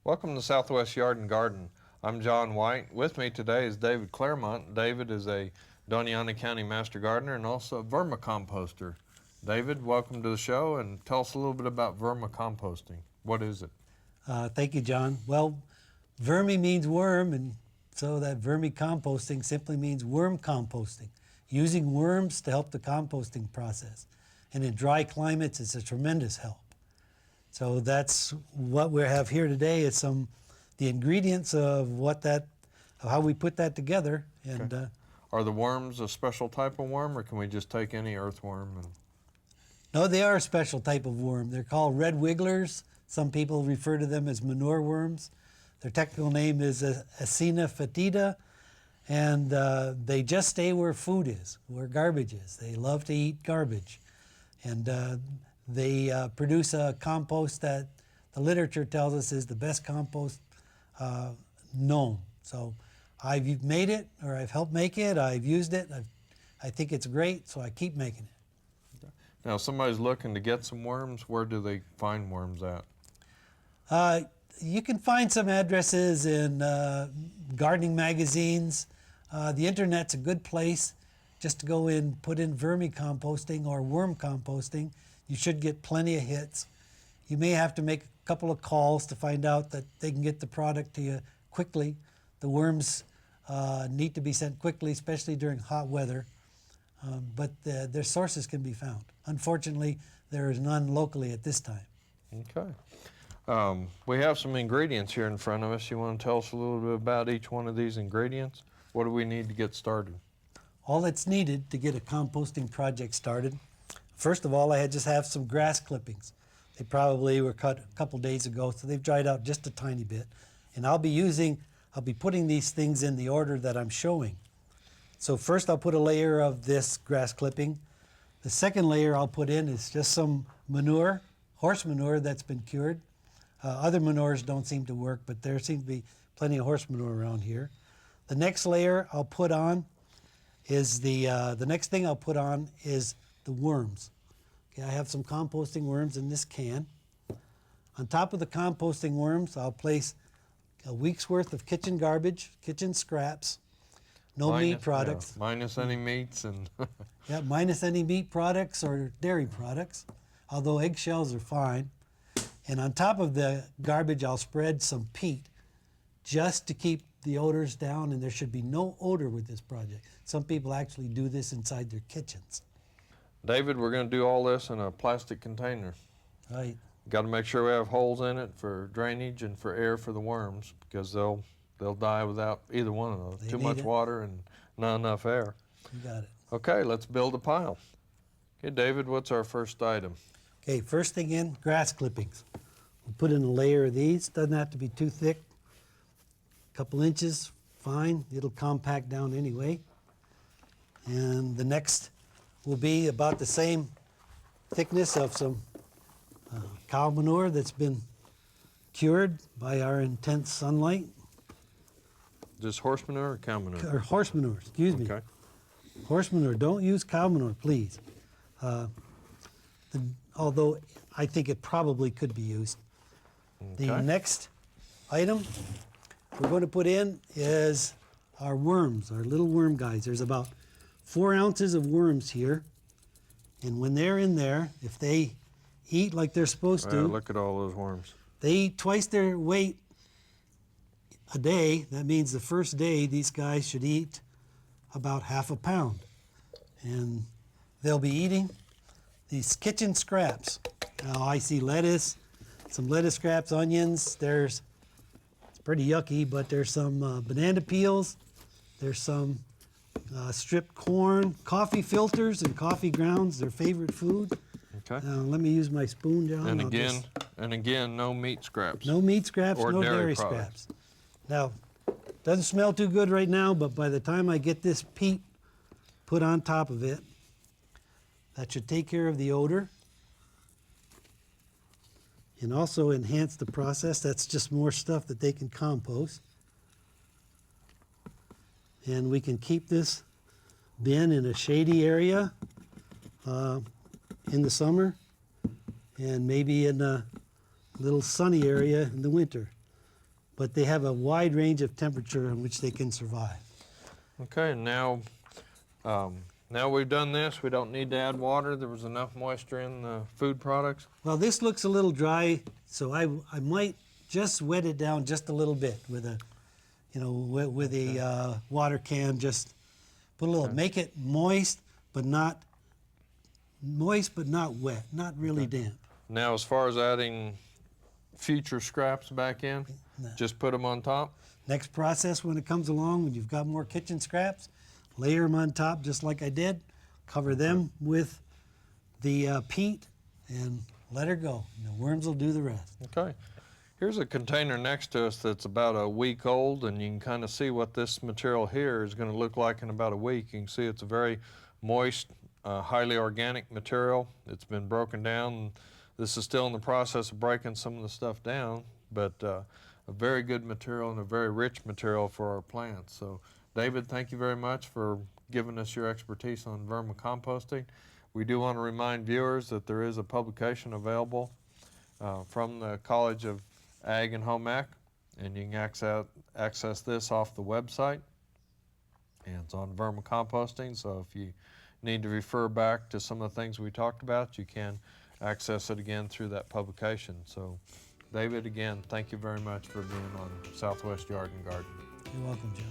Welcome to Southwest Yard and Garden. I'm John White. With me today is David Claremont. David is a Doñana County Master Gardener and also a vermicomposter. David, welcome to the show and tell us a little bit about vermicomposting. What is it? Thank you, John. Well, vermi means worm, and so that vermicomposting simply means worm composting, using worms to help the composting process. And in dry climates, it's a tremendous help. So that's what we have here today is the ingredients of how we put that together. And Okay. Are the worms a special type of worm, or can we just take any earthworm? no, they are a special type of worm. They're called red wigglers. Some people refer to them as manure worms. Their technical name is Acina fetida, and they just stay where food is, where garbage is. They love to eat garbage. And they produce a compost that the literature tells us is the best compost known. So I've made it, or I've helped make it, I've used it, I think it's great, so I keep making it. Now, if somebody's looking to get some worms, where do they find worms at? You can find some addresses in gardening magazines. The internet's a good place just to go in, put in vermicomposting or worm composting. You should get plenty of hits. You may have to make a couple of calls to find out that they can get the product to you quickly. The worms need to be sent quickly, especially during hot weather. But their sources can be found. Unfortunately, there is none locally at this time. Okay. We have some ingredients here in front of us. You want to tell us a little bit about each one of these ingredients? What do we need to get started? All that's needed to get a composting project started, first of all, I just have some grass clippings. They probably were cut a couple days ago, so they've dried out just a tiny bit. And I'll be putting these things in the order that I'm showing. So first I'll put a layer of this grass clipping. The second layer I'll put in is just some manure, horse manure that's been cured. Other manures don't seem to work, but there seems to be plenty of horse manure around here. The next layer I'll put on is the next thing I'll put on is the worms. Okay, I have some composting worms in this can. On top of the composting worms, I'll place a week's worth of kitchen garbage, kitchen scraps, meat products. Yeah, minus any meats and Yeah, minus any meat products or dairy products, although eggshells are fine. And on top of the garbage, I'll spread some peat just to keep the odors down, and there should be no odor with this project. Some people actually do this inside their kitchens. David, we're going to do all this in a plastic container. Right. Got to make sure we have holes in it for drainage and for air for the worms, because they'll die without either one of those. Too much water and not enough air. You got it. Okay, let's build a pile. Okay, David, what's our first item? Okay, first thing in, grass clippings. We'll put in a layer of these. Doesn't have to be too thick. A couple inches, fine. It'll compact down anyway. And the next will be about the same thickness of some cow manure that's been cured by our intense sunlight. Just horse manure or cow manure? Or horse manure, excuse me. Okay. Horse manure, don't use cow manure, please. Although I think it probably could be used. Okay. The next item we're going to put in is our worms, our little worm guys. There's about 4 ounces of worms here. And when they're in there, if they eat like they're supposed to, Look at all those worms. they eat twice their weight a day. That means the first day these guys should eat about half a pound. And they'll be eating these kitchen scraps. Now I see lettuce, some lettuce scraps, onions. It's pretty yucky, but there's some banana peels. There's some stripped corn, coffee filters and coffee grounds, their favorite food. Okay. Let me use my spoon, John. And again, no meat scraps. No meat scraps, or no dairy scraps. Now, doesn't smell too good right now, but by the time I get this peat put on top of it, that should take care of the odor and also enhance the process. That's just more stuff that they can compost. And we can keep this bin in a shady area in the summer and maybe in a little sunny area in the winter. but they have a wide range of temperature in which they can survive. Okay, and now we've done this, we don't need to add water. There was enough moisture in the food products. Well, this looks a little dry, so I might just wet it down just a little bit with a, with a water can. Just put a little, make it moist, but not wet, not really damp. Now, as far as adding future scraps back in, just put them on top? Next process when it comes along, when you've got more kitchen scraps, layer them on top just like I did, cover them with the peat, and let her go. The worms will do the rest. Okay. Here's a container next to us that's about a week old, and you can kind of see what this material here is going to look like in about a week. You can see it's a very moist, highly organic material. It's been broken down. This is still in the process of breaking some of the stuff down, but a very good material and a very rich material for our plants. So, David, thank you very much for giving us your expertise on vermicomposting. We do want to remind viewers that there is a publication available from the College of Ag and Home Ec, and you can access this off the website, and it's on vermicomposting. So if you need to refer back to some of the things we talked about, you can access it again through that publication. So, David, again, thank you very much for being on Southwest Yard and Garden. You're welcome, John.